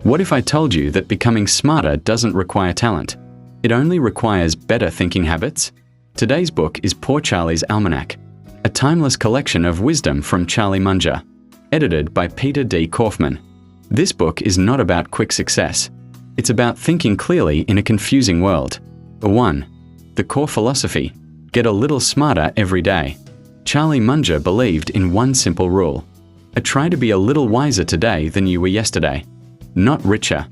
What if I told you that becoming smarter doesn't require talent? It only requires better thinking habits? Today's book is Poor Charlie's Almanack, a timeless collection of wisdom from Charlie Munger, edited by Peter D. Kaufman. This book is not about quick success. It's about thinking clearly in a confusing world. 1. The core philosophy: get a little smarter every day. Charlie Munger believed in one simple rule: try to be a little wiser today than you were yesterday. Not richer,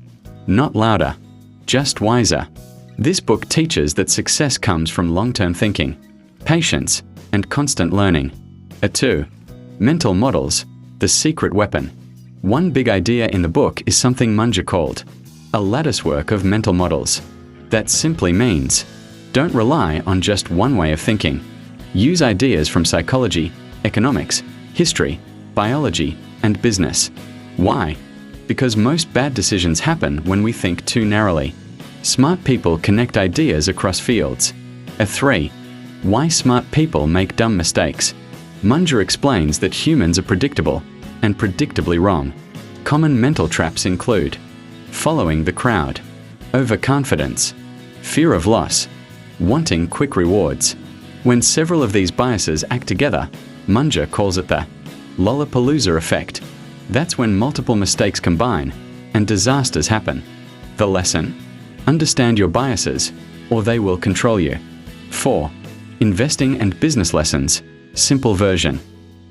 not louder, just wiser. This book teaches that success comes from long-term thinking, patience, and constant learning. 2. Mental models: the secret weapon. One big idea in the book is something Munger called a latticework of mental models. That simply means, don't rely on just one way of thinking. Use ideas from psychology, economics, history, biology, and business. Why? Because most bad decisions happen when we think too narrowly. Smart people connect ideas across fields. 3. Why smart people make dumb mistakes. Munger explains that humans are predictable, and predictably wrong. Common mental traps include following the crowd, overconfidence, fear of loss, wanting quick rewards. When several of these biases act together, Munger calls it the Lollapalooza effect. That's when multiple mistakes combine and disasters happen. The lesson: understand your biases, or they will control you. 4. Investing and business lessons. Simple version.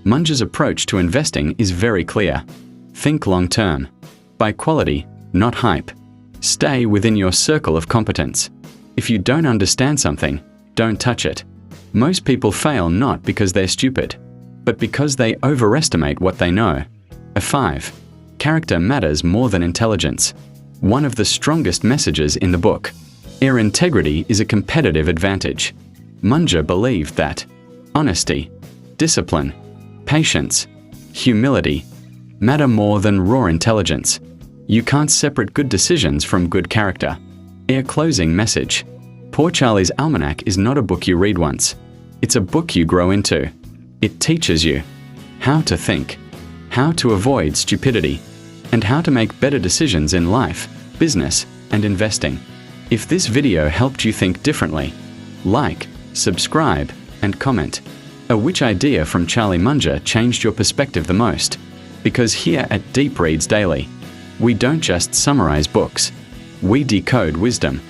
Munger's approach to investing is very clear. Think long-term. Buy quality, not hype. Stay within your circle of competence. If you don't understand something, don't touch it. Most people fail not because they're stupid, but because they overestimate what they know. 5. Character matters more than intelligence. One of the strongest messages in the book. Air integrity is a competitive advantage. Munger believed that honesty, discipline, patience, humility matter more than raw intelligence. You can't separate good decisions from good character. Air closing message. Poor Charlie's Almanack is not a book you read once. It's a book you grow into. It teaches you how to think, how to avoid stupidity, and how to make better decisions in life, business, and investing. If this video helped you think differently, like, subscribe, and comment. Which idea from Charlie Munger changed your perspective the most? Because here at Deep Reads Daily, we don't just summarize books, we decode wisdom.